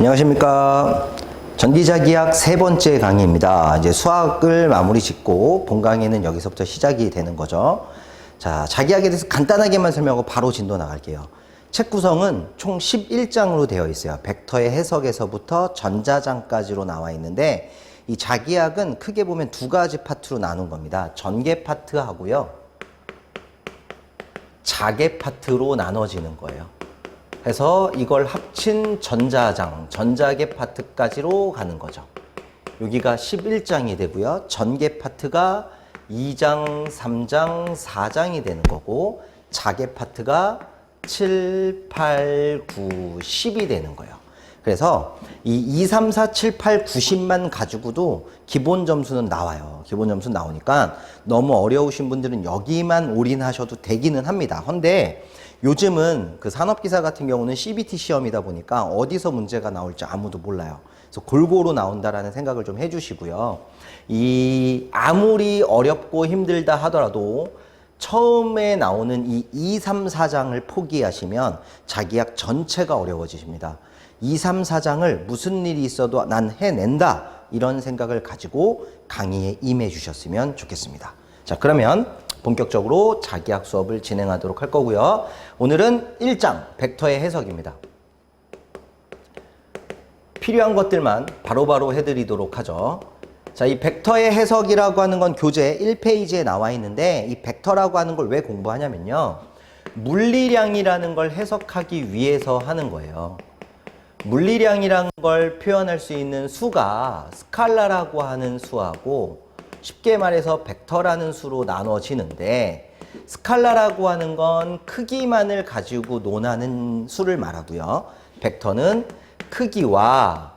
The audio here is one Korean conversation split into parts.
안녕하십니까. 전기자기학 세 번째 강의입니다. 이제 수학을 마무리 짓고 본 강의는 여기서부터 시작이 되는 거죠. 자, 자기학에 대해서 간단하게만 설명하고 바로 진도 나갈게요. 책 구성은 총 11장으로 되어 있어요. 벡터의 해석에서부터 전자장까지로 나와 있는데 이 자기학은 크게 보면 두 가지 파트로 나눈 겁니다. 전개 파트하고요. 자개 파트로 나눠지는 거예요. 그래서 이걸 합친 전자장, 전자계 파트까지로 가는 거죠. 여기가 11장이 되고요. 전개 파트가 2장, 3장, 4장이 되는 거고 자계 파트가 7, 8, 9, 10이 되는 거예요. 그래서 이 2, 3, 4, 7, 8, 9, 10만 가지고도 기본 점수는 나와요. 기본 점수 나오니까 너무 어려우신 분들은 여기만 올인하셔도 되기는 합니다. 근데 요즘은 그 산업기사 같은 경우는 CBT 시험이다 보니까 어디서 문제가 나올지 아무도 몰라요. 그래서 골고루 나온다라는 생각을 좀 해주시고요. 이 아무리 어렵고 힘들다 하더라도 처음에 나오는 이 2, 3, 4장을 포기하시면 자기학 전체가 어려워지십니다. 2, 3, 4장을 무슨 일이 있어도 난 해낸다 이런 생각을 가지고 강의에 임해 주셨으면 좋겠습니다. 자, 그러면 본격적으로 자기학 수업을 진행하도록 할 거고요. 오늘은 1장 벡터의 해석입니다. 필요한 것들만 바로바로 해드리도록 하죠. 자, 이 벡터의 해석이라고 하는 건 교재 1페이지에 나와 있는데 이 벡터라고 하는 걸 왜 공부하냐면요. 물리량이라는 걸 해석하기 위해서 하는 거예요. 물리량이라는 걸 표현할 수 있는 수가 스칼라라고 하는 수하고 쉽게 말해서 벡터라는 수로 나눠지는데 스칼라라고 하는 건 크기만을 가지고 논하는 수를 말하고요. 벡터는 크기와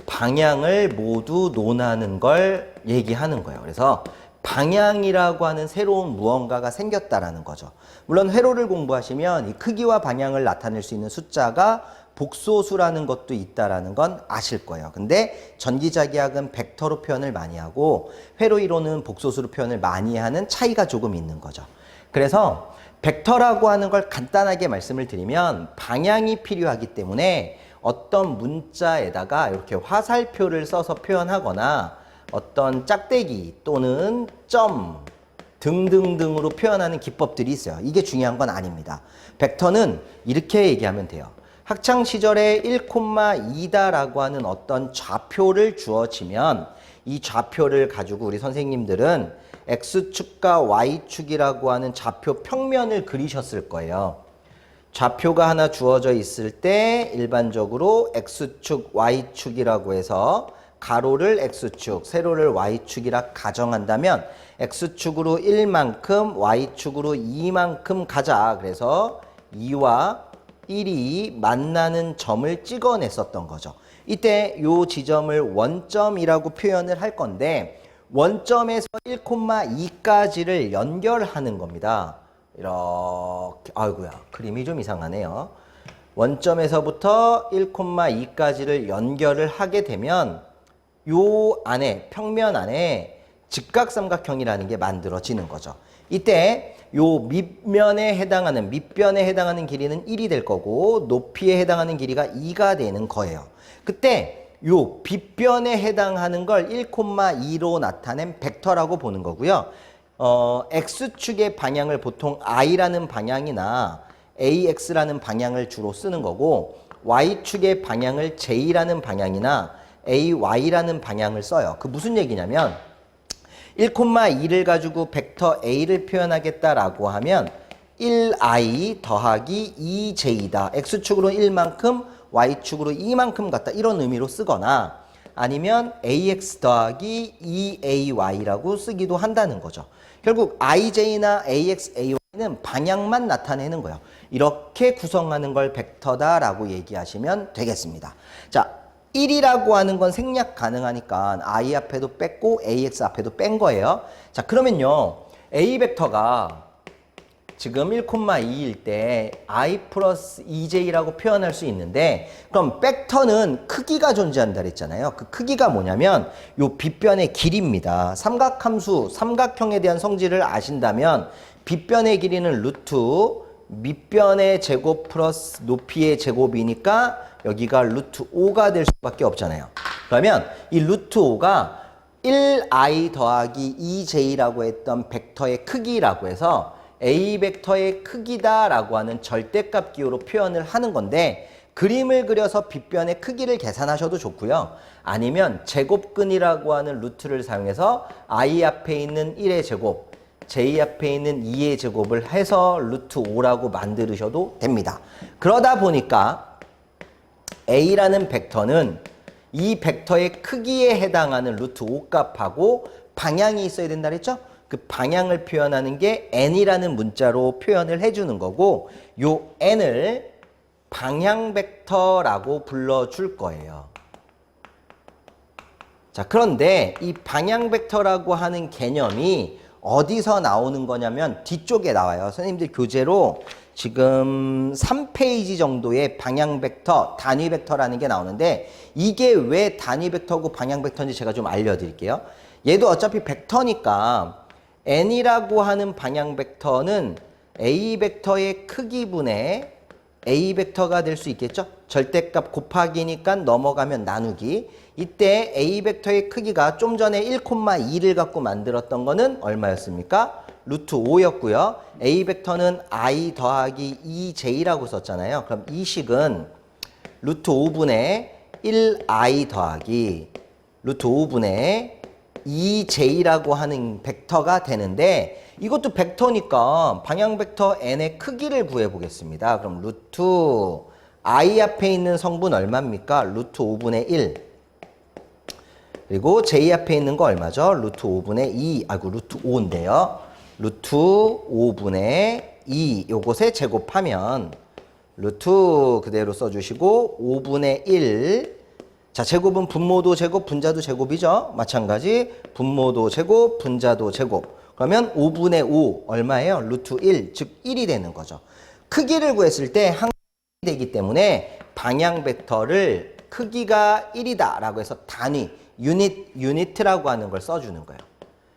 방향을 모두 논하는 걸 얘기하는 거예요. 그래서 방향이라고 하는 새로운 무언가가 생겼다라는 거죠. 물론 회로를 공부하시면 이 크기와 방향을 나타낼 수 있는 숫자가 복소수라는 것도 있다라는 건 아실 거예요. 근데 전기자기학은 벡터로 표현을 많이 하고 회로 이론은 복소수로 표현을 많이 하는 차이가 조금 있는 거죠. 그래서 벡터라고 하는 걸 간단하게 말씀을 드리면 방향이 필요하기 때문에 어떤 문자에다가 이렇게 화살표를 써서 표현하거나 어떤 짝대기 또는 점 등등등으로 표현하는 기법들이 있어요. 이게 중요한 건 아닙니다. 벡터는 이렇게 얘기하면 돼요. 학창시절에 1,2다라고 하는 어떤 좌표를 주어지면 이 좌표를 가지고 우리 선생님들은 X축과 Y축이라고 하는 좌표 평면을 그리셨을 거예요. 좌표가 하나 주어져 있을 때 일반적으로 X축, Y축이라고 해서 가로를 X축, 세로를 Y축이라 가정한다면 X축으로 1만큼, Y축으로 2만큼 가자. 그래서 2와 1이 만나는 점을 찍어냈었던 거죠. 이때 요 지점을 원점이라고 표현을 할 건데 원점에서 1,2까지를 연결하는 겁니다. 이렇게, 아이고야, 그림이 좀 이상하네요. 원점에서부터 1,2까지를 연결을 하게 되면 요 안에, 평면 안에 직각삼각형이라는 게 만들어지는 거죠. 이때 요 밑변에 해당하는 길이는 1이 될 거고 높이에 해당하는 길이가 2가 되는 거예요. 그때 요 빗변에 해당하는 걸 1,2로 나타낸 벡터라고 보는 거고요. X축의 방향을 보통 I라는 방향이나 AX라는 방향을 주로 쓰는 거고 Y축의 방향을 J라는 방향이나 AY라는 방향을 써요. 그 무슨 얘기냐면 1,2를 가지고 벡터 A를 표현하겠다라고 하면 1i 더하기 2j다. X축으로 1만큼, Y축으로 2만큼 같다. 이런 의미로 쓰거나 아니면 AX 더하기 2AY라고 쓰기도 한다는 거죠. 결국 IJ나 AX, AY는 방향만 나타내는 거예요. 이렇게 구성하는 걸 벡터다라고 얘기하시면 되겠습니다. 자, 1이라고 하는 건 생략 가능하니까 I 앞에도 뺐고 AX 앞에도 뺀 거예요. 자, 그러면요. A 벡터가 지금 1,2일 때 I 플러스 2J라고 표현할 수 있는데 그럼 벡터는 크기가 존재한다 그랬잖아요. 그 크기가 뭐냐면 요 빗변의 길이입니다. 삼각함수, 삼각형에 대한 성질을 아신다면 빗변의 길이는 루트 밑변의 제곱 플러스 높이의 제곱이니까 여기가 루트 5가 될 수밖에 없잖아요. 그러면 이 루트 5가 1i 더하기 2j라고 했던 벡터의 크기라고 해서 A 벡터의 크기다라고 하는 절대값 기호로 표현을 하는 건데 그림을 그려서 빗변의 크기를 계산하셔도 좋고요. 아니면 제곱근이라고 하는 루트를 사용해서 i 앞에 있는 1의 제곱, j 앞에 있는 2의 제곱을 해서 루트 5라고 만드셔도 됩니다. 그러다 보니까 A라는 벡터는 이 벡터의 크기에 해당하는 루트 5 값하고 방향이 있어야 된다 그랬죠? 그 방향을 표현하는 게 n이라는 문자로 표현을 해주는 거고 요 n을 방향 벡터라고 불러줄 거예요. 자, 그런데 이 방향 벡터라고 하는 개념이 어디서 나오는 거냐면 뒤쪽에 나와요. 선생님들 교재로 지금 3페이지 정도의 방향 벡터, 단위 벡터라는 게 나오는데 이게 왜 단위 벡터고 방향 벡터인지 제가 좀 알려드릴게요. 얘도 어차피 벡터니까 n이라고 하는 방향 벡터는 a 벡터의 크기분의 a 벡터가 될 수 있겠죠? 절대값 곱하기니까 넘어가면 나누기. 이때 a 벡터의 크기가 좀 전에 1,2를 갖고 만들었던 거는 얼마였습니까? 루트 5였고요. a 벡터는 i 더하기 2j라고 썼잖아요. 그럼 이 식은 루트 5분의 1i 더하기 루트 5분의 2j라고 하는 벡터가 되는데 이것도 벡터니까 방향 벡터 n의 크기를 구해 보겠습니다. 그럼 루트 i 앞에 있는 성분 얼마입니까? 루트 5분의 1. 그리고 j 앞에 있는 거 얼마죠? 루트 5분의 2. 아이고 루트 5인데요. 루트 5분의 2 요것에 제곱하면 루트 그대로 써주시고 5분의 1. 자, 제곱은 분모도 제곱, 분자도 제곱이죠. 마찬가지 분모도 제곱, 분자도 제곱. 그러면 5분의 5 얼마예요? 루트 1, 즉 1이 되는 거죠. 크기를 구했을 때 항이 되기 때문에 방향 벡터를 크기가 1이다 라고 해서 단위, 유니트라고 하는 걸 써주는 거예요.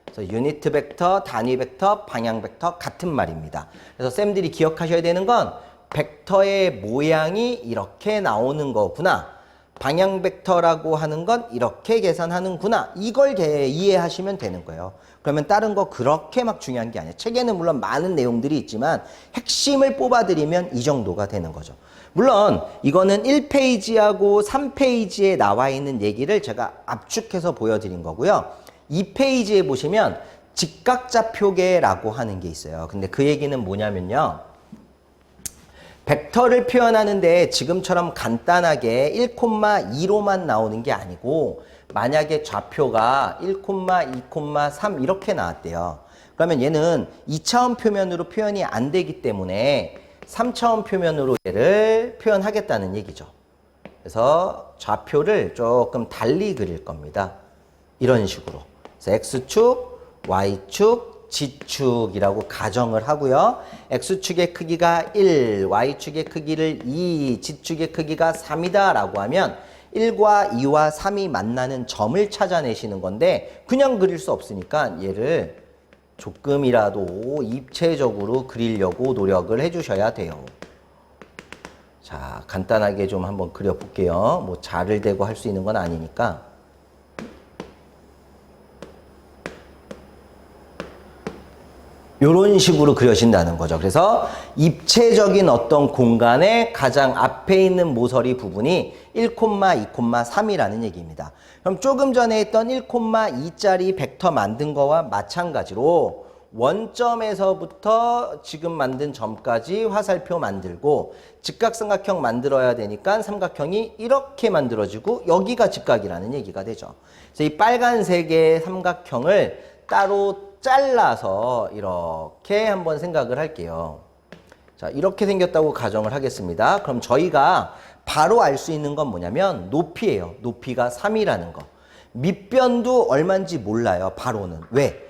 그래서 유니트 벡터, 단위 벡터, 방향 벡터 같은 말입니다. 그래서 쌤들이 기억하셔야 되는 건 벡터의 모양이 이렇게 나오는 거구나. 방향 벡터라고 하는 건 이렇게 계산하는구나. 이걸 이해하시면 되는 거예요. 그러면 다른 거 그렇게 막 중요한 게 아니에요. 책에는 물론 많은 내용들이 있지만 핵심을 뽑아드리면 이 정도가 되는 거죠. 물론 이거는 1페이지하고 3페이지에 나와 있는 얘기를 제가 압축해서 보여드린 거고요. 2페이지에 보시면 직각좌표계라고 하는 게 있어요. 근데 그 얘기는 뭐냐면요. 벡터를 표현하는데 지금처럼 간단하게 1,2로만 나오는 게 아니고 만약에 좌표가 1, 2, 3 이렇게 나왔대요. 그러면 얘는 2차원 표면으로 표현이 안 되기 때문에 3차원 표면으로 얘를 표현하겠다는 얘기죠. 그래서 좌표를 조금 달리 그릴 겁니다. 이런 식으로. 그래서 X축, Y축, G축이라고 가정을 하고요. X축의 크기가 1, Y축의 크기를 2, G축의 크기가 3이다 라고 하면 1과 2와 3이 만나는 점을 찾아내시는 건데 그냥 그릴 수 없으니까 얘를 조금이라도 입체적으로 그리려고 노력을 해주셔야 돼요. 자, 간단하게 좀 한번 그려볼게요. 뭐 자를 대고 할 수 있는 건 아니니까. 이런 식으로 그려진다는 거죠. 그래서 입체적인 어떤 공간의 가장 앞에 있는 모서리 부분이 1, 2, 3이라는 얘기입니다. 그럼 조금 전에 했던 1,2짜리 벡터 만든 거와 마찬가지로 원점에서부터 지금 만든 점까지 화살표 만들고 직각삼각형 만들어야 되니까 삼각형이 이렇게 만들어지고 여기가 직각이라는 얘기가 되죠. 그래서 이 빨간색의 삼각형을 따로 잘라서 이렇게 한번 생각을 할게요. 자, 이렇게 생겼다고 가정을 하겠습니다. 그럼 저희가 바로 알 수 있는 건 뭐냐면 높이예요. 높이가 3이라는 거. 밑변도 얼마인지 몰라요. 바로는. 왜?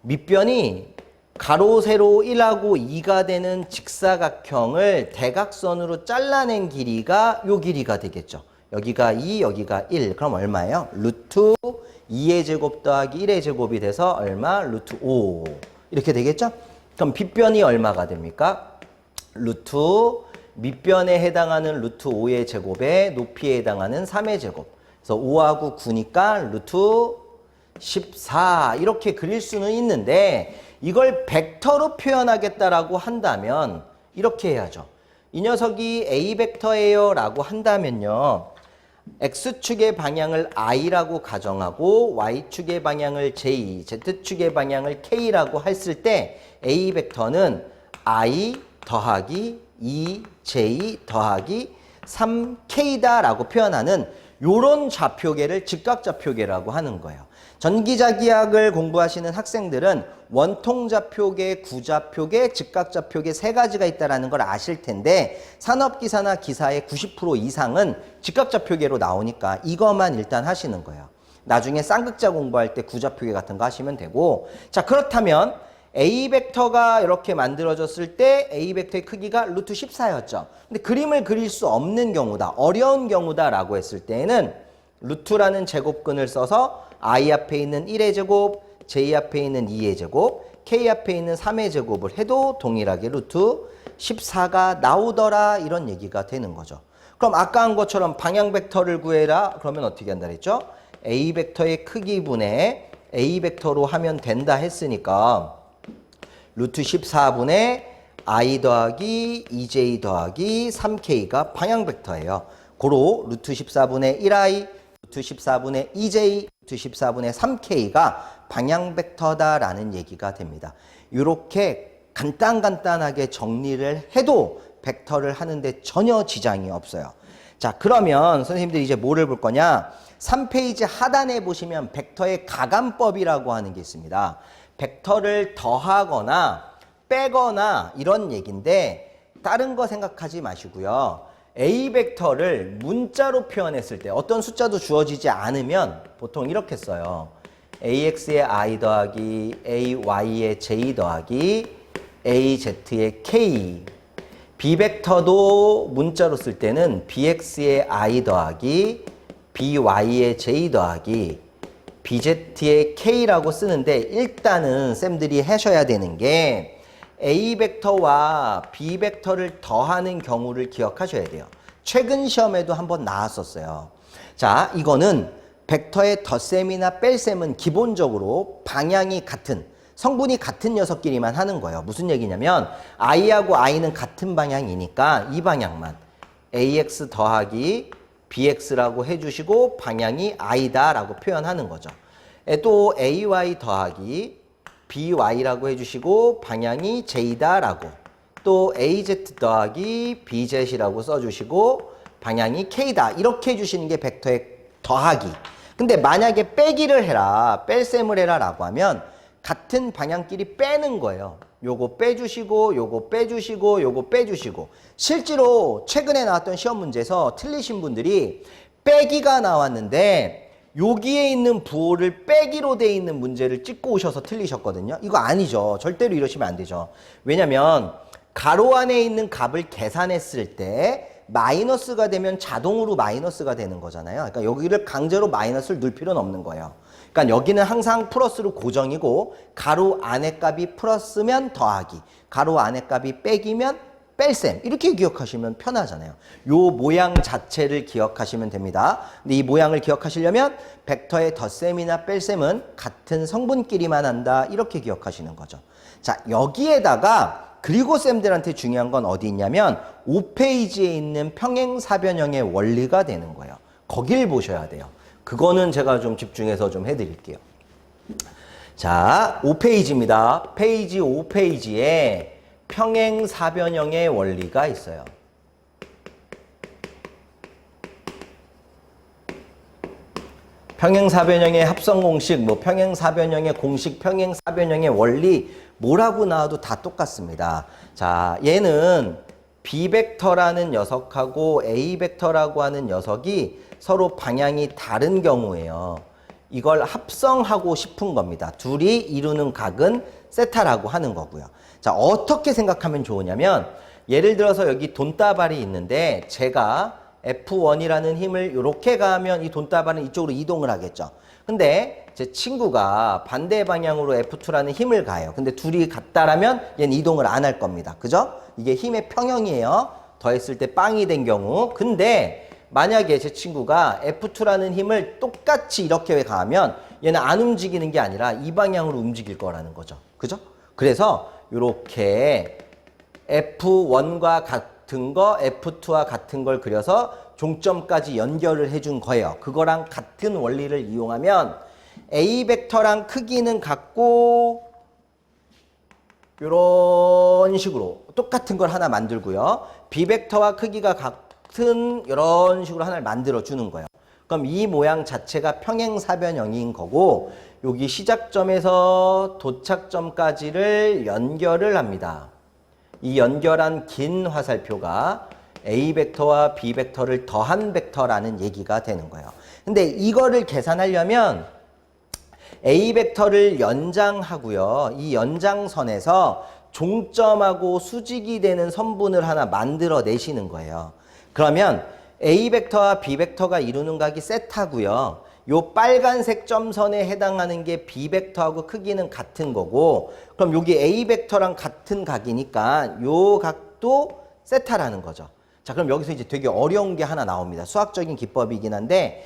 밑변이 가로, 세로 1하고 2가 되는 직사각형을 대각선으로 잘라낸 길이가 요 길이가 되겠죠. 여기가 2, 여기가 1. 그럼 얼마예요? 루트 2의 제곱 더하기 1의 제곱이 돼서 얼마? 루트 5. 이렇게 되겠죠? 그럼 빗변이 얼마가 됩니까? 루트 밑변에 해당하는 루트 5의 제곱에 높이에 해당하는 3의 제곱. 그래서 5하고 9니까 루트 14 이렇게 그릴 수는 있는데 이걸 벡터로 표현하겠다라고 한다면 이렇게 해야죠. 이 녀석이 A 벡터예요 라고 한다면요. X축의 방향을 I라고 가정하고 Y축의 방향을 J, Z축의 방향을 K라고 했을 때 A 벡터는 I 더하기 2J 더하기 3K다 라고 표현하는 요런 좌표계를 직각좌표계라고 하는 거예요. 전기자기학을 공부하시는 학생들은 원통좌표계, 구좌표계, 직각좌표계 세 가지가 있다는 걸 아실 텐데 산업기사나 기사의 90% 이상은 직각좌표계로 나오니까 이것만 일단 하시는 거예요. 나중에 쌍극자 공부할 때 구좌표계 같은 거 하시면 되고, 자 그렇다면 A 벡터가 이렇게 만들어졌을 때 A 벡터의 크기가 루트 14였죠. 근데 그림을 그릴 수 없는 경우다, 어려운 경우다라고 했을 때에는 루트라는 제곱근을 써서 I 앞에 있는 1의 제곱, J 앞에 있는 2의 제곱, K 앞에 있는 3의 제곱을 해도 동일하게 루트 14가 나오더라 이런 얘기가 되는 거죠. 그럼 아까 한 것처럼 방향 벡터를 구해라 그러면 어떻게 한다 그랬죠? A 벡터의 크기분의 A 벡터로 하면 된다 했으니까 루트 14분의 I 더하기 2J 더하기 3K가 방향 벡터예요. 고로 루트 14분의 1I, 루트 14분의 2J, 루트 14분의 3K가 방향 벡터다라는 얘기가 됩니다. 이렇게 간단하게 정리를 해도 벡터를 하는데 전혀 지장이 없어요. 자, 그러면 선생님들이 이제 뭐를 볼 거냐? 3페이지 하단에 보시면 벡터의 가감법이라고 하는 게 있습니다. 벡터를 더하거나 빼거나 이런 얘기인데 다른 거 생각하지 마시고요. A 벡터를 문자로 표현했을 때 어떤 숫자도 주어지지 않으면 보통 이렇게 써요. AX의 I 더하기 AY의 J 더하기 AZ의 K. B 벡터도 문자로 쓸 때는 BX의 I 더하기 BY의 J 더하기 BZ의 K라고 쓰는데 일단은 쌤들이 하셔야 되는 게 A 벡터와 B 벡터를 더하는 경우를 기억하셔야 돼요. 최근 시험에도 한번 나왔었어요. 자, 이거는 벡터의 덧셈이나 뺄셈은 기본적으로 방향이 같은, 성분이 같은 녀석끼리만 하는 거예요. 무슨 얘기냐면 I하고 I는 같은 방향이니까 이 방향만 AX 더하기 BX라고 해주시고 방향이 I다라고 표현하는 거죠. 또 AY 더하기 BY라고 해주시고 방향이 J다라고, 또 AZ 더하기 BZ이라고 써주시고 방향이 K다 이렇게 해주시는 게 벡터의 더하기. 근데 만약에 빼기를 해라, 뺄셈을 해라 라고 하면 같은 방향끼리 빼는 거예요. 요거 빼주시고 요거 빼주시고 요거 빼주시고. 실제로 최근에 나왔던 시험 문제에서 틀리신 분들이 빼기가 나왔는데 여기에 있는 부호를 빼기로 돼 있는 문제를 찍고 오셔서 틀리셨거든요. 이거 아니죠. 절대로 이러시면 안 되죠. 왜냐면 가로 안에 있는 값을 계산했을 때 마이너스가 되면 자동으로 마이너스가 되는 거잖아요. 그러니까 여기를 강제로 마이너스를 넣을 필요는 없는 거예요. 그러니까 여기는 항상 플러스로 고정이고 가로 안에 값이 플러스면 더하기, 가로 안에 값이 빼기면 뺄셈, 이렇게 기억하시면 편하잖아요. 요 모양 자체를 기억하시면 됩니다. 근데 이 모양을 기억하시려면 벡터의 덧셈이나 뺄셈은 같은 성분끼리만 한다 이렇게 기억하시는 거죠. 자, 여기에다가 그리고 쌤들한테 중요한 건 어디 있냐면 5페이지에 있는 평행사변형의 원리가 되는 거예요. 거길 보셔야 돼요. 그거는 제가 좀 집중해서 좀 해드릴게요. 자, 5페이지입니다. 페이지 5페이지에 평행사변형의 원리가 있어요. 평행사변형의 합성공식, 뭐 평행사변형의 공식, 평행사변형의 원리 뭐라고 나와도 다 똑같습니다. 자, 얘는 B 벡터라는 녀석하고 A 벡터라고 하는 녀석이 서로 방향이 다른 경우에요. 이걸 합성하고 싶은 겁니다. 둘이 이루는 각은 세타라고 하는 거고요. 자, 어떻게 생각하면 좋으냐면 예를 들어서 여기 돈다발이 있는데 제가 F1이라는 힘을 이렇게 가하면 이 돈다발은 이쪽으로 이동을 하겠죠. 근데 제 친구가 반대 방향으로 F2라는 힘을 가해요. 근데 둘이 같다라면 얘는 이동을 안 할 겁니다. 그죠? 이게 힘의 평형이에요. 더했을 때 빵이 된 경우. 근데 만약에 제 친구가 F2라는 힘을 똑같이 이렇게 가하면 얘는 안 움직이는 게 아니라 이 방향으로 움직일 거라는 거죠. 그죠? 그래서 이렇게 F1과 같은 거, F2와 같은 걸 그려서 종점까지 연결을 해준 거예요. 그거랑 같은 원리를 이용하면 A 벡터랑 크기는 같고 이런 식으로 똑같은 걸 하나 만들고요. B 벡터와 크기가 같은 이런 식으로 하나를 만들어 주는 거예요. 그럼 이 모양 자체가 평행사변형인 거고 여기 시작점에서 도착점까지를 연결을 합니다. 이 연결한 긴 화살표가 A 벡터와 B 벡터를 더한 벡터라는 얘기가 되는 거예요. 근데 이거를 계산하려면 A 벡터를 연장하고요. 이 연장선에서 종점하고 수직이 되는 선분을 하나 만들어 내시는 거예요. 그러면 A 벡터와 B 벡터가 이루는 각이 세타고요. 요 빨간색 점선에 해당하는 게 B 벡터하고 크기는 같은 거고 그럼 여기 A 벡터랑 같은 각이니까 요 각도 세타라는 거죠. 자, 그럼 여기서 이제 되게 어려운 게 하나 나옵니다. 수학적인 기법이긴 한데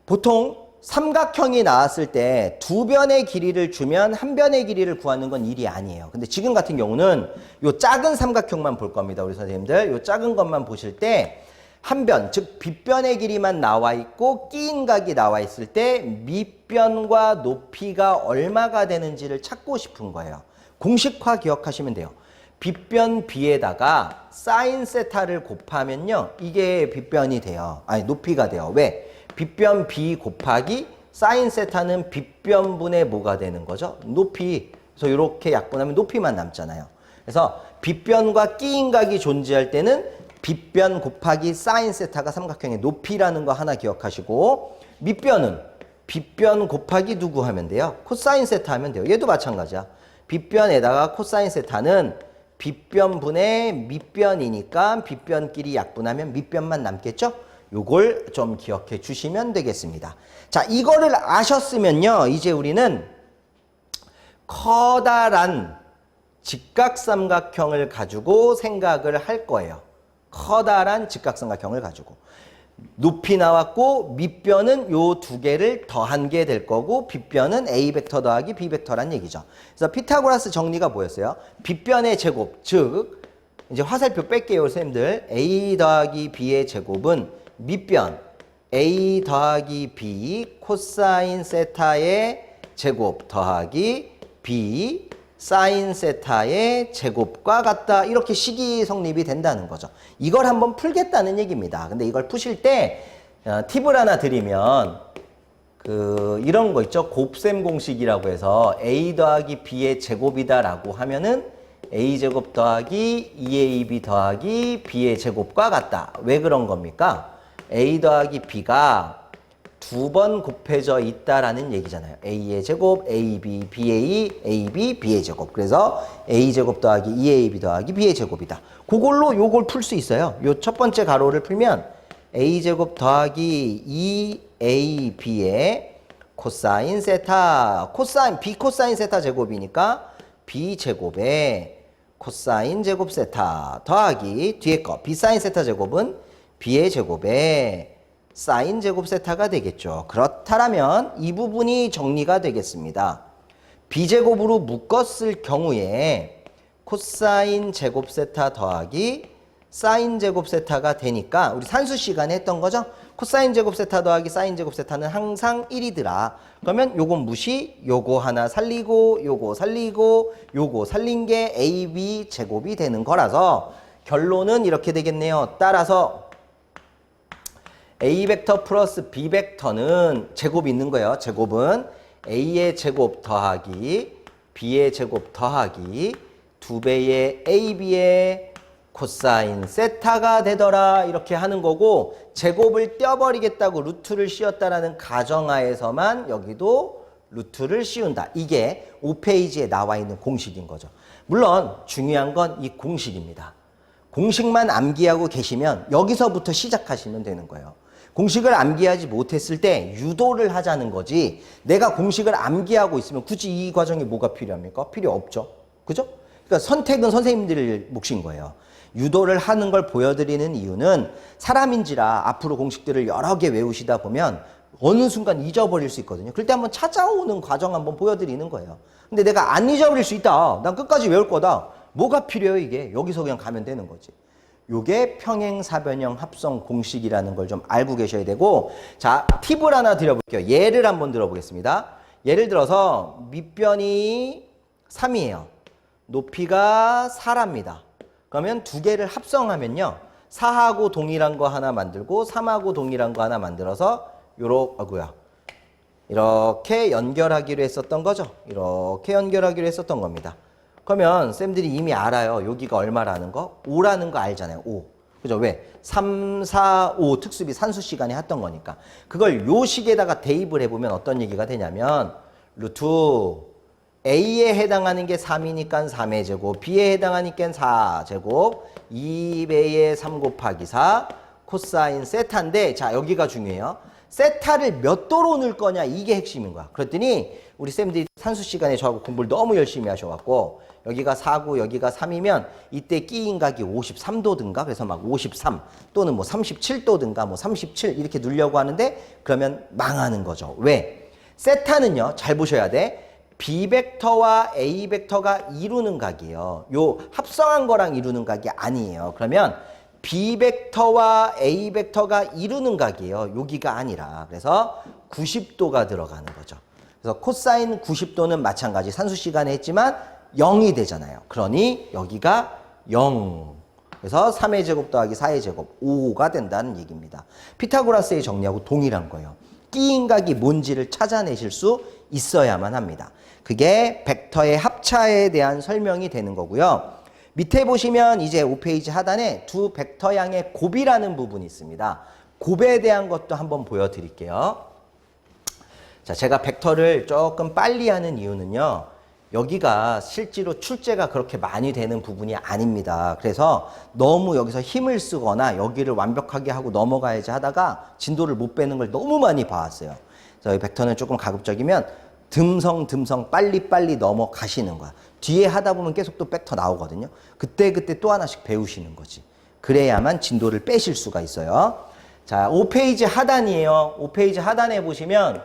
보통 삼각형이 나왔을 때 두 변의 길이를 주면 한 변의 길이를 구하는 건 일이 아니에요. 근데 지금 같은 경우는 요 작은 삼각형만 볼 겁니다. 우리 선생님들. 요 작은 것만 보실 때 한 변, 즉 빗변의 길이만 나와 있고 끼인 각이 나와 있을 때 밑변과 높이가 얼마가 되는지를 찾고 싶은 거예요. 공식화 기억하시면 돼요. 빗변 B에다가 사인 세타를 곱하면요. 이게 빗변이 돼요. 아니 높이가 돼요. 왜? 빗변 B 곱하기 사인 세타는 빗변분의 뭐가 되는 거죠? 높이. 그래서 이렇게 약분하면 높이만 남잖아요. 그래서 빗변과 끼인 각이 존재할 때는 빗변 곱하기 사인 세타가 삼각형의 높이라는 거 하나 기억하시고 밑변은 빗변 곱하기 누구 하면 돼요? 코사인 세타 하면 돼요. 얘도 마찬가지야. 빗변에다가 코사인 세타는 빗변분의 밑변이니까 빗변끼리 약분하면 밑변만 남겠죠? 요걸 좀 기억해 주시면 되겠습니다. 자, 이거를 아셨으면요. 이제 우리는 커다란 직각삼각형을 가지고 생각을 할 거예요. 커다란 직각삼각형을 가지고. 높이 나왔고 밑변은 요 두 개를 더한 게 될 거고 빗변은 A 벡터 더하기 B 벡터란 얘기죠. 그래서 피타고라스 정리가 뭐였어요? 빗변의 제곱, 즉 이제 화살표 뺄게요, 선생님들. A 더하기 B의 제곱은 밑변 A 더하기 B 코사인 세타의 제곱 더하기 B 사인 세타의 제곱과 같다. 이렇게 식이 성립이 된다는 거죠. 이걸 한번 풀겠다는 얘기입니다. 근데 이걸 푸실 때 팁을 하나 드리면 이런 거 있죠. 곱셈 공식이라고 해서 A 더하기 B의 제곱이다라고 하면은 A제곱 더하기 2AB 더하기 B의 제곱과 같다. 왜 그런 겁니까? A 더하기 B가 두 번 곱해져 있다라는 얘기잖아요. A의 제곱, AB, BA, AB, B의 제곱. 그래서 A제곱 더하기 2AB 더하기 B의 제곱이다. 그걸로 요걸 풀 수 있어요. 요 첫 번째 가로를 풀면 A제곱 더하기 2AB의 코사인 세타, B 코사인 세타 제곱이니까 B제곱에 코사인 제곱 세타 더하기 뒤에 거 B사인 세타 제곱은 B의 제곱에 사인 제곱 세타가 되겠죠. 그렇다면 이 부분이 정리가 되겠습니다. B제곱으로 묶었을 경우에 코사인 제곱 세타 더하기 사인 제곱 세타가 되니까 우리 산수 시간에 했던 거죠. 코사인 제곱 세타 더하기 사인 제곱 세타는 항상 1이더라. 그러면 요건 무시, 요거 하나 살리고 요거 살리고 요거 살린 게 AB 제곱이 되는 거라서 결론은 이렇게 되겠네요. 따라서 A 벡터 플러스 B 벡터는 제곱이 있는 거예요. 제곱은 A의 제곱 더하기 B의 제곱 더하기 2배의 AB의 코사인 세타가 되더라. 이렇게 하는 거고 제곱을 떼어버리겠다고 루트를 씌웠다라는 가정하에서만 여기도 루트를 씌운다. 이게 5페이지에 나와 있는 공식인 거죠. 물론 중요한 건 이 공식입니다. 공식만 암기하고 계시면 여기서부터 시작하시면 되는 거예요. 공식을 암기하지 못했을 때 유도를 하자는 거지 내가 공식을 암기하고 있으면 굳이 이 과정에 뭐가 필요합니까? 필요 없죠. 그죠? 그러니까 선택은 선생님들 몫인 거예요. 유도를 하는 걸 보여드리는 이유는 사람인지라 앞으로 공식들을 여러 개 외우시다 보면 어느 순간 잊어버릴 수 있거든요. 그럴 때 한번 찾아오는 과정 한번 보여드리는 거예요. 근데 내가 안 잊어버릴 수 있다. 난 끝까지 외울 거다. 뭐가 필요해요, 이게? 여기서 그냥 가면 되는 거지. 요게 평행사변형 합성 공식이라는 걸 좀 알고 계셔야 되고, 자, 팁을 하나 드려볼게요. 예를 한번 들어보겠습니다. 예를 들어서 밑변이 3이에요. 높이가 4랍니다. 그러면 두 개를 합성하면요. 4하고 동일한 거 하나 만들고 3하고 동일한 거 하나 만들어서 이렇게 연결하기로 했었던 거죠. 이렇게 연결하기로 했었던 겁니다. 그러면 쌤들이 이미 알아요. 여기가 얼마라는 거? 5라는 거 알잖아요. 5. 그죠? 왜? 3, 4, 5 특수비 산수 시간에 했던 거니까. 그걸 요 식에다가 대입을 해보면 어떤 얘기가 되냐면 루트 A에 해당하는 게 3이니까 3의 제곱, B에 해당하니까 4제곱, 2배의 3 곱하기 4 코사인 세타인데, 자, 여기가 중요해요. 세타를 몇 도로 넣을 거냐, 이게 핵심인 거야. 그랬더니 우리 쌤들이 산수 시간에 저하고 공부를 너무 열심히 하셔갖고 여기가 4고 여기가 3이면 이때 끼인각이 53도든가 그래서 막 53 또는 뭐 37도든가 뭐 37 이렇게 넣으려고 하는데 그러면 망하는 거죠. 왜? 세타는요, 잘 보셔야 돼. B 벡터와 A 벡터가 이루는 각이에요. 요 합성한 거랑 이루는 각이 아니에요. 그러면 B 벡터와 A 벡터가 이루는 각이에요. 여기가 아니라. 그래서 90도가 들어가는 거죠. 그래서 코사인 90도는 마찬가지 산수 시간에 했지만 0이 되잖아요. 그러니 여기가 0. 그래서 3의 제곱 더하기 4의 제곱 5가 된다는 얘기입니다. 피타고라스의 정리하고 동일한 거예요. 끼인 각이 뭔지를 찾아내실 수 있어야만 합니다. 그게 벡터의 합차에 대한 설명이 되는 거고요. 밑에 보시면 이제 5페이지 하단에 두 벡터양의 곱이라는 부분이 있습니다. 곱에 대한 것도 한번 보여드릴게요. 자, 제가 벡터를 조금 빨리 하는 이유는요. 여기가 실제로 출제가 그렇게 많이 되는 부분이 아닙니다. 그래서 너무 여기서 힘을 쓰거나 여기를 완벽하게 하고 넘어가야지 하다가 진도를 못 빼는 걸 너무 많이 봐왔어요. 그래서 이 벡터는 조금 가급적이면 듬성듬성 빨리빨리 넘어가시는 거야. 뒤에 하다 보면 계속 또 벡터 나오거든요. 그때 또 하나씩 배우시는 거지. 그래야만 진도를 빼실 수가 있어요. 자, 5페이지 하단이에요. 5페이지 하단에 보시면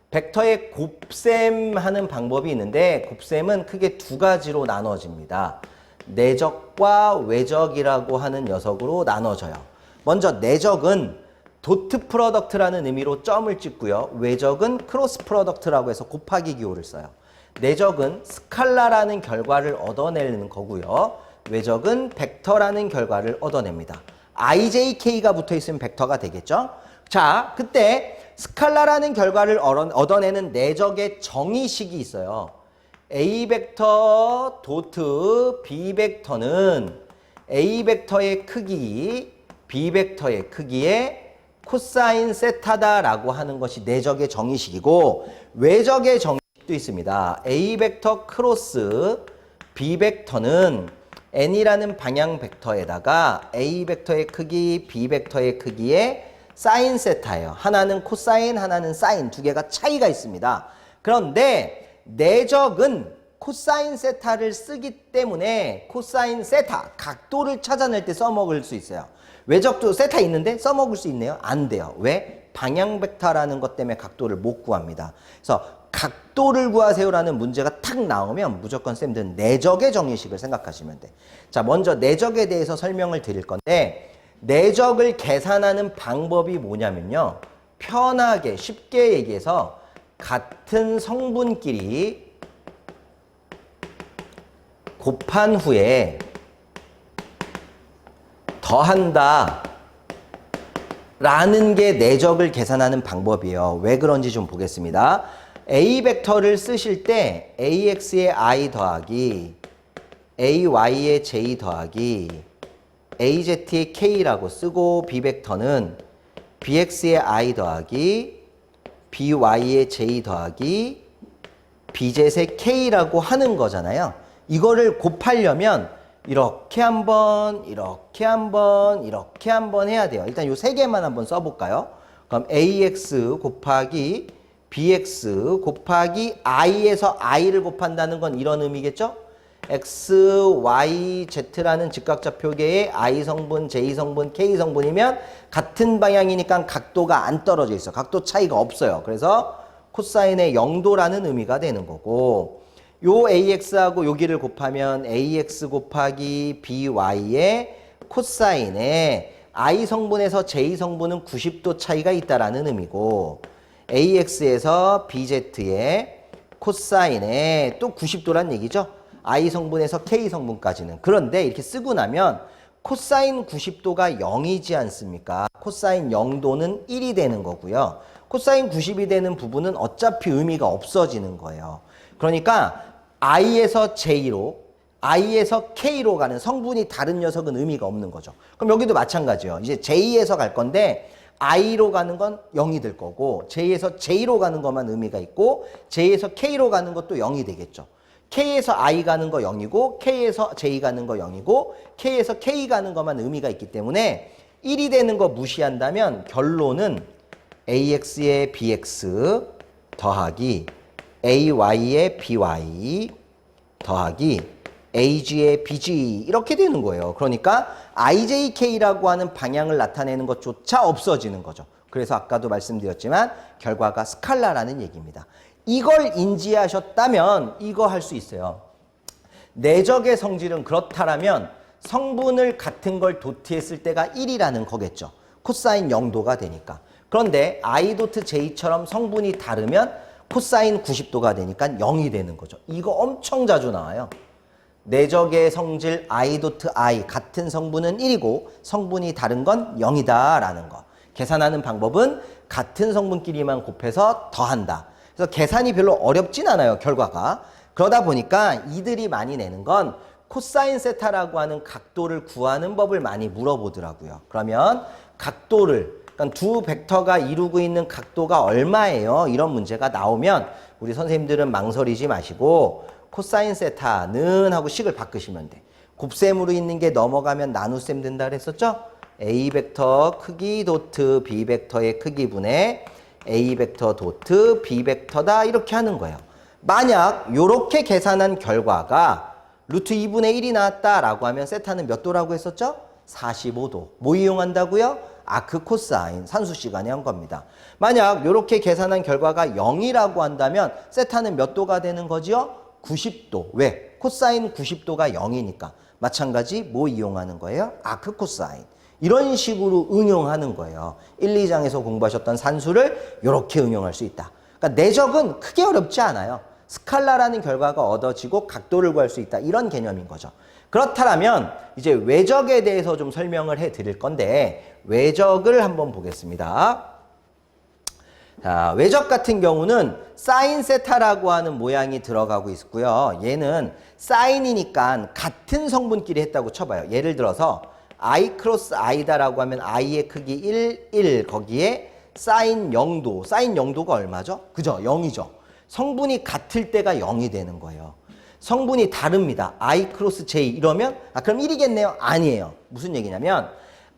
벡터의 곱셈하는 방법이 있는데 곱셈은 크게 두 가지로 나눠집니다. 내적과 외적이라고 하는 녀석으로 나눠져요. 먼저 내적은 도트 프로덕트라는 의미로 점을 찍고요. 외적은 크로스 프로덕트라고 해서 곱하기 기호를 써요. 내적은 스칼라라는 결과를 얻어내는 거고요. 외적은 벡터라는 결과를 얻어냅니다. IJK가 붙어있으면 벡터가 되겠죠. 자, 그때 스칼라라는 결과를 얻어내는 내적의 정의식이 있어요. A 벡터 도트 B 벡터는 A 벡터의 크기, B 벡터의 크기에 코사인 세타다라고 하는 것이 내적의 정의식이고 외적의 정의식도 있습니다. A 벡터 크로스 B 벡터는 n이라는 방향 벡터에다가 A 벡터의 크기, B 벡터의 크기에 사인 세타예요. 하나는 코사인, 하나는 사인 두 개가 차이가 있습니다. 그런데 내적은 코사인 세타를 쓰기 때문에 코사인 세타, 각도를 찾아낼 때 써먹을 수 있어요. 외적도 세타 있는데 써먹을 수 있네요? 안 돼요. 왜? 방향 벡터라는 것 때문에 각도를 못 구합니다. 그래서 각도를 구하세요라는 문제가 탁 나오면 무조건 쌤들은 내적의 정의식을 생각하시면 돼. 자, 먼저 내적에 대해서 설명을 드릴 건데 내적을 계산하는 방법이 뭐냐면요. 편하게 쉽게 얘기해서 같은 성분끼리 곱한 후에 더한다 라는 게 내적을 계산하는 방법이에요. 왜 그런지 좀 보겠습니다. A 벡터를 쓰실 때 AX의 I 더하기 AY의 J 더하기 AZ의 K라고 쓰고 B 벡터는 BX의 I 더하기 BY의 J 더하기 BZ의 K라고 하는 거잖아요. 이거를 곱하려면 이렇게 한번, 이렇게 한번, 이렇게 한번 해야 돼요. 일단 요 세 개만 한번 써볼까요? 그럼 AX 곱하기 BX 곱하기 I에서 I를 곱한다는 건 이런 의미겠죠? X, Y, Z라는 직각좌표계의 I 성분, J 성분, K 성분이면 같은 방향이니까 각도가 안 떨어져 있어. 각도 차이가 없어요. 그래서 코사인의 0도라는 의미가 되는 거고, 요 AX하고 여기를 곱하면 AX 곱하기 BY의 코사인에 I 성분에서 J 성분은 90도 차이가 있다라는 의미고, AX에서 BZ의 코사인에 또 90도란 얘기죠. I 성분에서 K 성분까지는. 그런데 이렇게 쓰고 나면 코사인 90도가 0이지 않습니까? 코사인 0도는 1이 되는 거고요. 코사인 90이 되는 부분은 어차피 의미가 없어지는 거예요. 그러니까 I에서 J로, I에서 K로 가는 성분이 다른 녀석은 의미가 없는 거죠. 그럼 여기도 마찬가지예요. 이제 J에서 갈 건데 I로 가는 건 0이 될 거고, J에서 J로 가는 것만 의미가 있고, J에서 K로 가는 것도 0이 되겠죠. K에서 I 가는 거 0이고, K에서 J 가는 거 0이고, K에서 K 가는 것만 의미가 있기 때문에 1이 되는 거 무시한다면 결론은 AX의 BX 더하기 AY의 BY 더하기 AG의 BG 이렇게 되는 거예요. 그러니까 IJK라고 하는 방향을 나타내는 것조차 없어지는 거죠. 그래서 아까도 말씀드렸지만 결과가 스칼라라는 얘기입니다. 이걸 인지하셨다면 이거 할 수 있어요. 내적의 성질은 그렇다라면 성분을 같은 걸 도트했을 때가 1이라는 거겠죠. 코사인 0도가 되니까. 그런데 I 도트 J처럼 성분이 다르면 코사인 90도가 되니까 0이 되는 거죠. 이거 엄청 자주 나와요. 내적의 성질 I 도트 I 같은 성분은 1이고 성분이 다른 건 0이다 라는 거. 계산하는 방법은 같은 성분끼리만 곱해서 더한다. 그래서 계산이 별로 어렵진 않아요, 결과가. 그러다 보니까 이들이 많이 내는 건 코사인 세타라고 하는 각도를 구하는 법을 많이 물어보더라고요. 그러면 각도를, 그러니까 두 벡터가 이루고 있는 각도가 얼마예요? 이런 문제가 나오면 우리 선생님들은 망설이지 마시고 코사인 세타는 하고 식을 바꾸시면 돼. 곱셈으로 있는 게 넘어가면 나눗셈 된다 그랬었죠? A 벡터 크기 도트 B 벡터의 크기분의 A 벡터 도트 B 벡터다 이렇게 하는 거예요. 만약 이렇게 계산한 결과가 루트 2분의 1이 나왔다라고 하면 세타는 몇 도라고 했었죠? 45도. 뭐 이용한다고요? 아크 코사인 산수 시간에 한 겁니다. 만약 이렇게 계산한 결과가 0이라고 한다면 세타는 몇 도가 되는 거죠? 90도. 왜? 코사인 90도가 0이니까. 마찬가지 뭐 이용하는 거예요? 아크 코사인. 이런 식으로 응용하는 거예요. 1, 2장에서 공부하셨던 산수를 이렇게 응용할 수 있다. 그러니까 내적은 크게 어렵지 않아요. 스칼라라는 결과가 얻어지고 각도를 구할 수 있다. 이런 개념인 거죠. 그렇다면 이제 외적에 대해서 좀 설명을 해 드릴 건데 외적을 한번 보겠습니다. 자, 외적 같은 경우는 사인 세타라고 하는 모양이 들어가고 있고요. 얘는 사인이니까 같은 성분끼리 했다고 쳐봐요. 예를 들어서 I 크로스 I다라고 하면 I의 크기 1, 1 거기에 사인 0도. 사인 0도가 얼마죠? 그죠? 0이죠. 성분이 같을 때가 0이 되는 거예요. 성분이 다릅니다. I 크로스 J 이러면 그럼 1이겠네요? 아니에요. 무슨 얘기냐면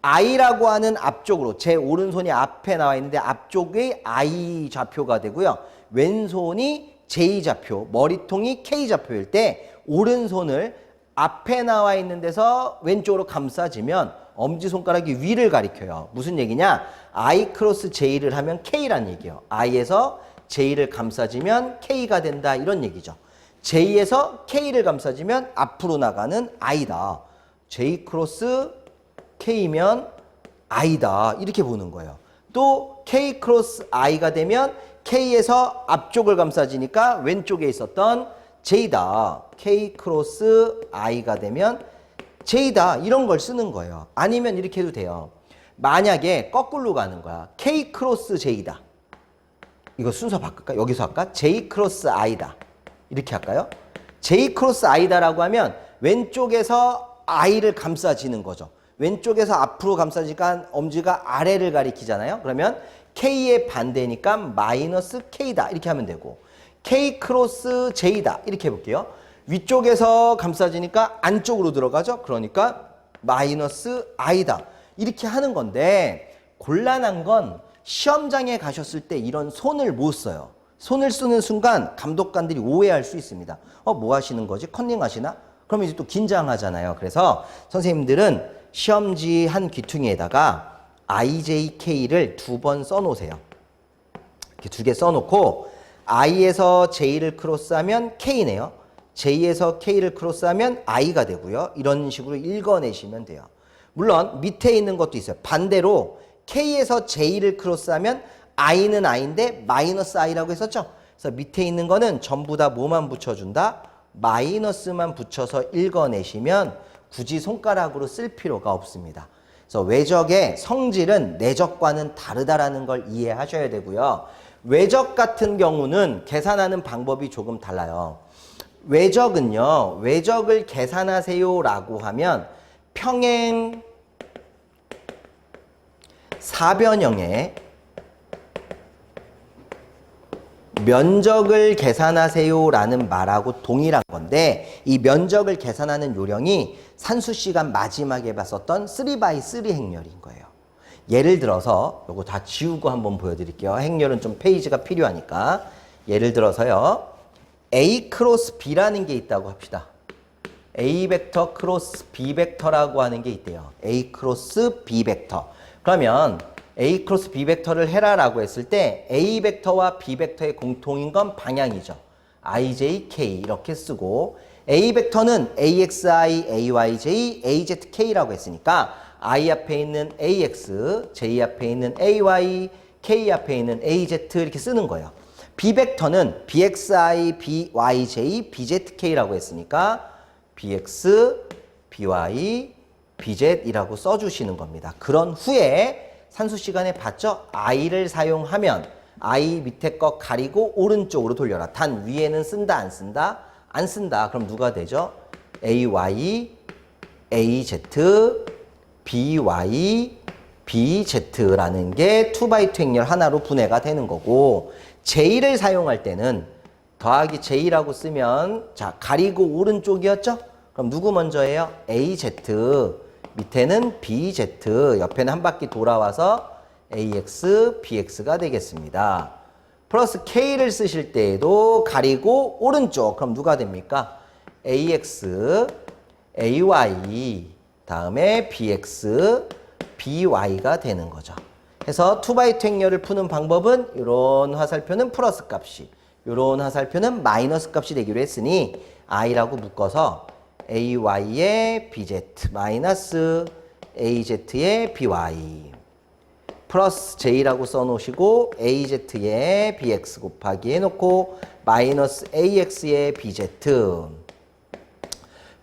I라고 하는 앞쪽으로 제 오른손이 앞에 나와 있는데 앞쪽이 I 좌표가 되고요. 왼손이 J 좌표, 머리통이 K 좌표일 때 오른손을 앞에 나와 있는 데서 왼쪽으로 감싸지면 엄지손가락이 위를 가리켜요. 무슨 얘기냐? I 크로스 J를 하면 K란 얘기예요. I에서 J를 감싸지면 K가 된다 이런 얘기죠. J에서 K를 감싸지면 앞으로 나가는 I다. J 크로스 K면 I다 이렇게 보는 거예요. 또 K 크로스 I가 되면 K에서 앞쪽을 감싸지니까 왼쪽에 있었던 J다. K 크로스 I가 되면 J다. 이런 걸 쓰는 거예요. 아니면 이렇게 해도 돼요. 만약에 거꾸로 가는 거야. K 크로스 J다. 이거 순서 바꿀까? 여기서 할까? J 크로스 I다. 이렇게 할까요? J 크로스 I다라고 하면 왼쪽에서 I를 감싸지는 거죠. 왼쪽에서 앞으로 감싸지니까 엄지가 아래를 가리키잖아요. 그러면 K의 반대니까 마이너스 K다. 이렇게 하면 되고 K 크로스 J다. 이렇게 해볼게요. 위쪽에서 감싸지니까 안쪽으로 들어가죠. 그러니까 마이너스 I다. 이렇게 하는 건데 곤란한 건 시험장에 가셨을 때 이런 손을 못 써요. 손을 쓰는 순간 감독관들이 오해할 수 있습니다. 뭐 하시는 거지? 컨닝 하시나? 그러면 이제 또 긴장하잖아요. 그래서 선생님들은 시험지 한 귀퉁이에다가 IJK를 2번 써놓으세요. 이렇게 2개 써놓고 I에서 J를 크로스하면 K네요. J에서 K를 크로스하면 I가 되고요. 이런 식으로 읽어내시면 돼요. 물론 밑에 있는 것도 있어요. 반대로 K에서 J를 크로스하면 I는 I인데 마이너스 I라고 했었죠. 그래서 밑에 있는 거는 전부 다 뭐만 붙여준다? 마이너스만 붙여서 읽어내시면 굳이 손가락으로 쓸 필요가 없습니다. 그래서 외적의 성질은 내적과는 다르다라는 걸 이해하셔야 되고요. 외적 같은 경우는 계산하는 방법이 조금 달라요. 외적은요, 외적을 계산하세요라고 하면 평행 사변형의 면적을 계산하세요라는 말하고 동일한 건데 이 면적을 계산하는 요령이 산수시간 마지막에 봤었던 3x3 행렬인 거예요. 예를 들어서 요거 다 지우고 한번 보여드릴게요. 행렬은 좀 페이지가 필요하니까. 예를 들어서요. A 크로스 B라는 게 있다고 합시다. A 벡터 크로스 B 벡터라고 하는 게 있대요. A 크로스 B 벡터. 그러면 A 크로스 B 벡터를 해라라고 했을 때 A 벡터와 B 벡터의 공통인 건 방향이죠. IJK 이렇게 쓰고 A 벡터는 AXI, AYJ, AZK라고 했으니까 I 앞에 있는 AX, J 앞에 있는 AY, K 앞에 있는 AZ 이렇게 쓰는 거예요. B 벡터는 BXI, BYJ, BZK라고 했으니까 BX, BY, BZ이라고 써주시는 겁니다. 그런 후에 산수 시간에 봤죠? I를 사용하면 I 밑에 거 가리고 오른쪽으로 돌려라. 단 위에는 쓴다 안 쓴다? 안 쓴다. 그럼 누가 되죠? AY, AZ, BY, BZ라는 게 2x2 행렬 하나로 분해가 되는 거고 J를 사용할 때는 더하기 J라고 쓰면 자 가리고 오른쪽이었죠? 그럼 누구 먼저 해요? AZ 밑에는 BZ 옆에는 한 바퀴 돌아와서 AX, BX가 되겠습니다. 플러스 K를 쓰실 때에도 가리고 오른쪽 그럼 누가 됩니까? AX, AY 다음에 BX, BY가 되는 거죠. 해서 2x2 행렬을 푸는 방법은 이런 화살표는 플러스 값이 이런 화살표는 마이너스 값이 되기로 했으니 I라고 묶어서 AY의 BZ 마이너스 AZ의 BY 플러스 J라고 써놓으시고 AZ의 BX 곱하기 해놓고 마이너스 AX의 BZ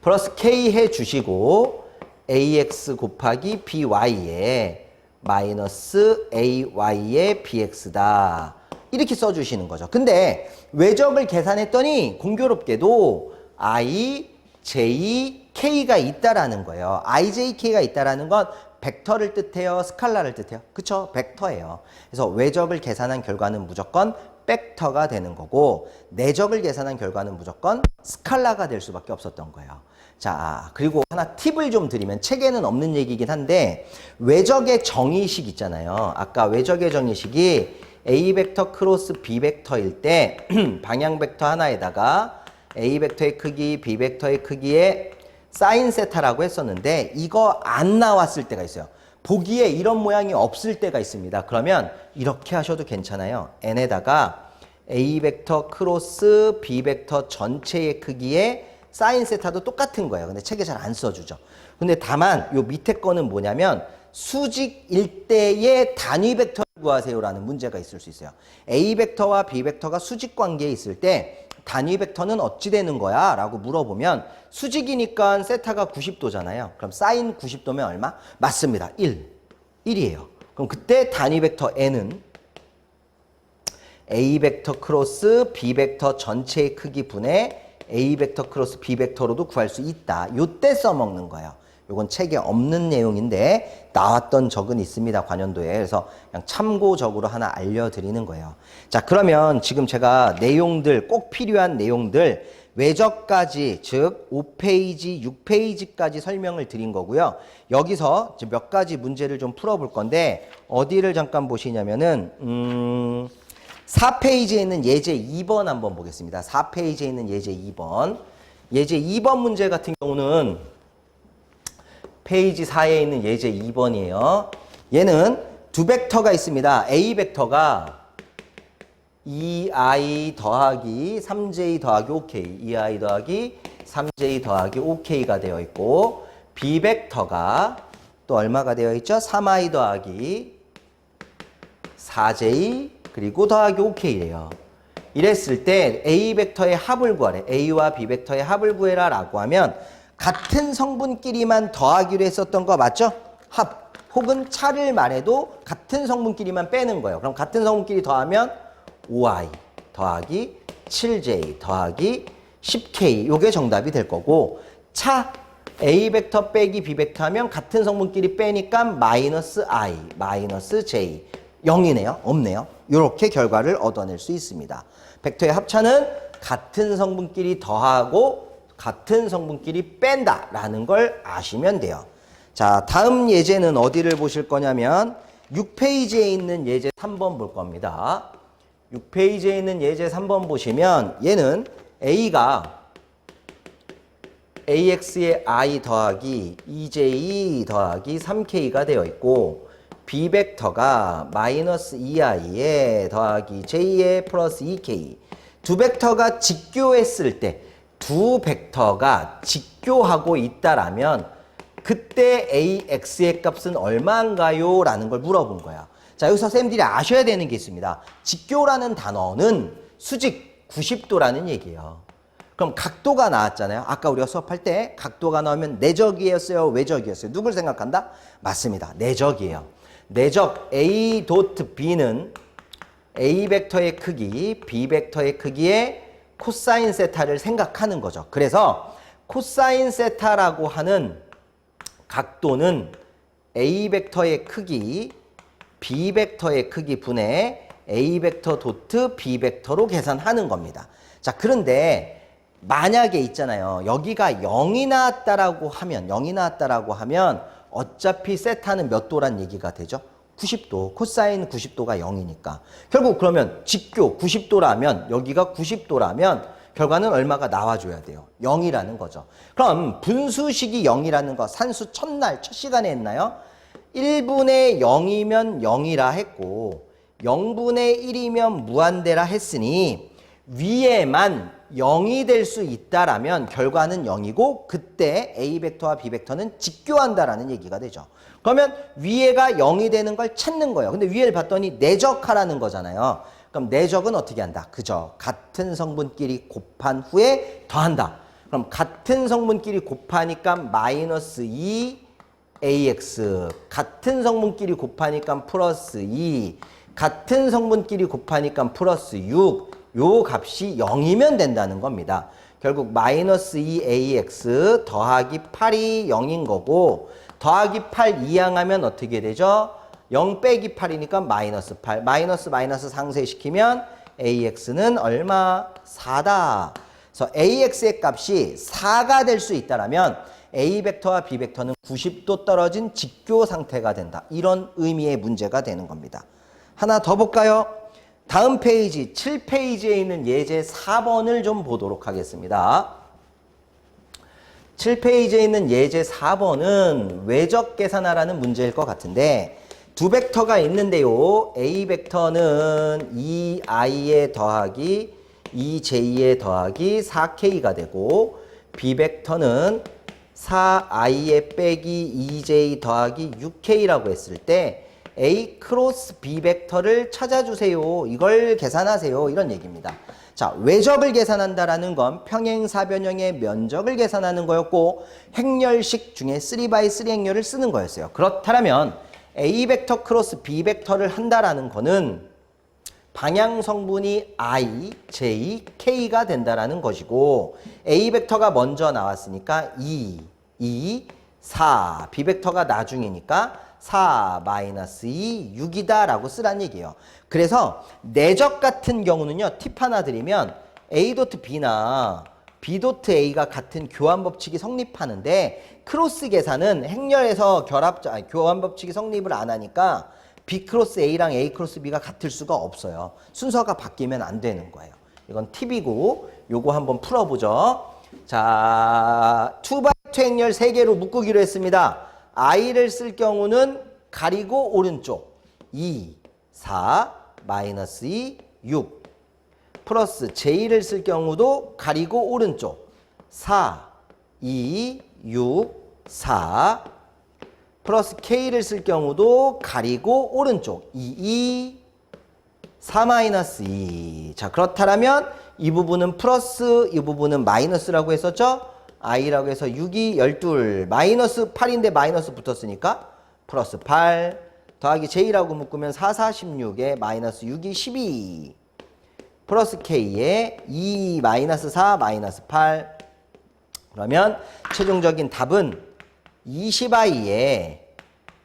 플러스 K 해주시고 AX 곱하기 BY의 마이너스 AY의 BX다. 이렇게 써주시는 거죠. 근데 외적을 계산했더니 공교롭게도 I, J, K가 있다라는 거예요. I, J, K가 있다라는 건 벡터를 뜻해요? 스칼라를 뜻해요? 그쵸? 벡터예요. 그래서 외적을 계산한 결과는 무조건 벡터가 되는 거고 내적을 계산한 결과는 무조건 스칼라가 될 수밖에 없었던 거예요. 자, 그리고 하나 팁을 좀 드리면 책에는 없는 얘기긴 한데 외적의 정의식 있잖아요. 아까 외적의 정의식이 A 벡터 크로스 B 벡터일 때 방향 벡터 하나에다가 A 벡터의 크기, B 벡터의 크기에 사인 세타라고 했었는데 이거 안 나왔을 때가 있어요. 보기에 이런 모양이 없을 때가 있습니다. 그러면 이렇게 하셔도 괜찮아요. n에다가 A 벡터 크로스 B 벡터 전체의 크기에 사인 세타도 똑같은 거예요. 근데 책에 잘 안 써주죠. 근데 다만 요 밑에 거는 뭐냐면 수직일 때의 단위 벡터를 구하세요라는 문제가 있을 수 있어요. A 벡터와 B 벡터가 수직 관계에 있을 때 단위 벡터는 어찌 되는 거야? 라고 물어보면 수직이니까 세타가 90도잖아요. 그럼 사인 90도면 얼마? 맞습니다. 1이에요. 그럼 그때 단위 벡터 n은 A 벡터 크로스 B 벡터 전체의 크기 분의 A 벡터 크로스 B 벡터로도 구할 수 있다. 요때 써먹는 거예요. 요건 책에 없는 내용인데 나왔던 적은 있습니다. 관연도에. 그래서 그냥 참고적으로 하나 알려드리는 거예요. 자, 그러면 지금 제가 내용들 꼭 필요한 내용들 외적까지 즉 5페이지, 6페이지까지 설명을 드린 거고요. 여기서 이제 몇 가지 문제를 좀 풀어볼 건데 어디를 잠깐 보시냐면은 4페이지에 있는 예제 2번 한번 보겠습니다. 4페이지에 있는 예제 2번. 예제 2번 문제 같은 경우는 페이지 4에 있는 예제 2번이에요. 얘는 두 벡터가 있습니다. A 벡터가 2i 더하기 3j 더하기 OK, 2i 더하기 3j 더하기 OK가 되어 있고, B 벡터가 또 얼마가 되어 있죠? 3i 더하기 4j 그리고 더하기 OK래요. 이랬을 때 A 벡터의 합을 구하래. A와 B 벡터의 합을 구해라 라고 하면 같은 성분끼리만 더하기로 했었던 거 맞죠? 합 혹은 차를 말해도 같은 성분끼리만 빼는 거예요. 그럼 같은 성분끼리 더하면 5i 더하기 7j 더하기 10k, 요게 정답이 될 거고, 차 A 벡터 빼기 B 벡터 하면 같은 성분끼리 빼니까 마이너스 i 마이너스 j, 0이네요. 없네요. 이렇게 결과를 얻어낼 수 있습니다. 벡터의 합차는 같은 성분끼리 더하고 같은 성분끼리 뺀다 라는 걸 아시면 돼요. 자, 다음 예제는 어디를 보실 거냐면 6페이지에 있는 예제 3번 볼 겁니다. 6페이지에 있는 예제 3번 보시면 얘는 A가 AX의 I 더하기 2J 더하기 3K가 되어 있고, B 벡터가 마이너스 2i에 더하기 j에 플러스 2k. 두 벡터가 직교했을 때, 두 벡터가 직교하고 있다라면 그때 AX의 값은 얼마인가요? 라는 걸 물어본 거야. 자, 여기서 쌤들이 아셔야 되는 게 있습니다. 직교라는 단어는 수직 90도라는 얘기예요. 그럼 각도가 나왔잖아요. 아까 우리가 수업할 때 각도가 나오면 내적이었어요? 외적이었어요? 누굴 생각한다? 맞습니다. 내적이에요. 내적 A 도트 B는 A 벡터의 크기, B 벡터의 크기의 코사인 세타를 생각하는 거죠. 그래서 코사인 세타라고 하는 각도는 A 벡터의 크기, B 벡터의 크기 분의 A 벡터 도트 B 벡터로 계산하는 겁니다. 자, 그런데 만약에 있잖아요. 여기가 0이 나왔다라고 하면 어차피 세타는 몇 도란 얘기가 되죠? 90도. 코사인 90도가 0이니까. 결국 그러면 직교 90도라면, 여기가 90도라면 결과는 얼마가 나와줘야 돼요? 0이라는 거죠. 그럼 분수식이 0이라는 거 산수 첫날, 첫 시간에 했나요? 1분의 0이면 0이라 했고 0분의 1이면 무한대라 했으니 위에만 0이 될 수 있다라면 결과는 0이고 그때 A 벡터와 B 벡터는 직교한다라는 얘기가 되죠. 그러면 위에가 0이 되는 걸 찾는 거예요. 근데 위에를 봤더니 내적하라는 거잖아요. 그럼 내적은 어떻게 한다? 그죠? 같은 성분끼리 곱한 후에 더한다. 그럼 같은 성분끼리 곱하니까 마이너스 2AX, 같은 성분끼리 곱하니까 플러스 2, 같은 성분끼리 곱하니까 플러스 6, 요 값이 0이면 된다는 겁니다. 결국 마이너스 2AX 더하기 8이 0인 거고, 더하기 8 이항하면 어떻게 되죠? 0 빼기 8이니까 마이너스 8. 마이너스 마이너스 상쇄시키면 AX는 얼마? 4다. 그래서 AX의 값이 4가 될 수 있다면 A 벡터와 B 벡터는 90도 떨어진 직교 상태가 된다. 이런 의미의 문제가 되는 겁니다. 하나 더 볼까요? 다음 페이지 7페이지에 있는 예제 4번을 좀 보도록 하겠습니다. 7페이지에 있는 예제 4번은 외적 계산하라는 문제일 것 같은데, 두 벡터가 있는데요. A 벡터는 2i에 더하기 2j에 더하기 4k가 되고, B 벡터는 4i에 빼기 2j 더하기 6k라고 했을 때 A 크로스 B 벡터를 찾아주세요. 이걸 계산하세요. 이런 얘기입니다. 자, 외적을 계산한다라는 건 평행사변형의 면적을 계산하는 거였고, 행렬식 중에 3x3 행렬을 쓰는 거였어요. 그렇다면 A 벡터 크로스 B 벡터를 한다라는 거는 방향 성분이 I, J, K가 된다라는 것이고, A 벡터가 먼저 나왔으니까 2, 4, B 벡터가 나중이니까 4, 마이너스 2, 6이다 라고 쓰란 얘기예요. 그래서 내적 같은 경우는요, 팁 하나 드리면 A 도트 B나 B 도트 A가 같은 교환 법칙이 성립하는데, 크로스 계산은 행렬에서 교환 법칙이 성립을 안 하니까 B 크로스 A랑 A 크로스 B가 같을 수가 없어요. 순서가 바뀌면 안 되는 거예요. 이건 팁이고, 요거 한번 풀어보죠. 자, 2x2 행렬 3개로 묶기로 했습니다. i를 쓸 경우는 가리고 오른쪽 2, 4, 마이너스 2, 6 플러스 j를 쓸 경우도 가리고 오른쪽 4, 2, 6, 4 플러스 k를 쓸 경우도 가리고 오른쪽 2, 2, 4 마이너스 2. 자, 그렇다면 이 부분은 플러스, 이 부분은 마이너스라고 했었죠? i라고 해서 6이 12, 마이너스 8인데 마이너스 붙었으니까 플러스 8 더하기 j라고 묶으면 4, 4, 16에 마이너스 6이 12 플러스 k에 2, 마이너스 4, 마이너스 8 그러면 최종적인 답은 20i에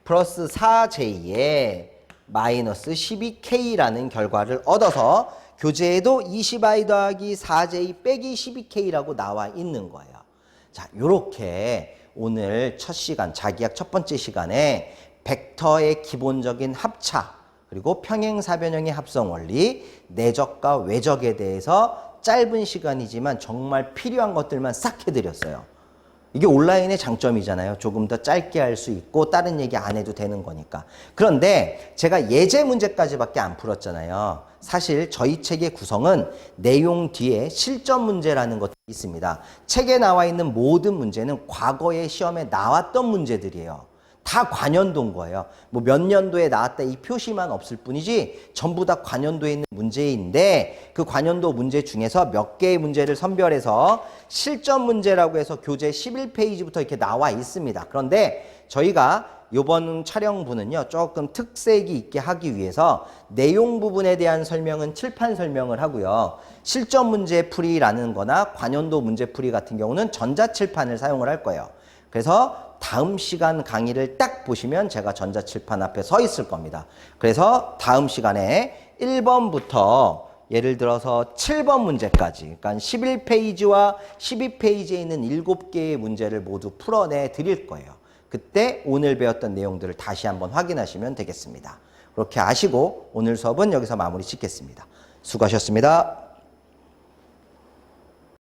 플러스 4j에 마이너스 12k라는 결과를 얻어서 교재에도 20i 더하기 4j 빼기 12k라고 나와 있는 거예요. 자, 요렇게 오늘 첫 시간, 자기학 첫 번째 시간에 벡터의 기본적인 합차, 그리고 평행사변형의 합성원리, 내적과 외적에 대해서 짧은 시간이지만 정말 필요한 것들만 싹 해드렸어요. 이게 온라인의 장점이잖아요. 조금 더 짧게 할 수 있고 다른 얘기 안 해도 되는 거니까. 그런데 제가 예제 문제까지밖에 안 풀었잖아요. 사실 저희 책의 구성은 내용 뒤에 실전 문제라는 것이 있습니다. 책에 나와 있는 모든 문제는 과거의 시험에 나왔던 문제들이에요. 다 관연도인 거예요. 뭐 몇 년도에 나왔다 이 표시만 없을 뿐이지 전부 다 관연도에 있는 문제인데 그 관연도 문제 중에서 몇 개의 문제를 선별해서 실전 문제라고 해서 교재 11페이지부터 이렇게 나와 있습니다. 그런데 저희가 이번 촬영부는요 조금 특색이 있게 하기 위해서 내용 부분에 대한 설명은 칠판 설명을 하고요. 실전 문제 풀이라는 거나 관연도 문제 풀이 같은 경우는 전자칠판을 사용을 할 거예요. 그래서 다음 시간 강의를 딱 보시면 제가 전자칠판 앞에 서 있을 겁니다. 그래서 다음 시간에 1번부터 예를 들어서 7번 문제까지, 그러니까 11페이지와 12페이지에 있는 7개의 문제를 모두 풀어내 드릴 거예요. 그때 오늘 배웠던 내용들을 다시 한번 확인하시면 되겠습니다. 그렇게 아시고 오늘 수업은 여기서 마무리 짓겠습니다. 수고하셨습니다.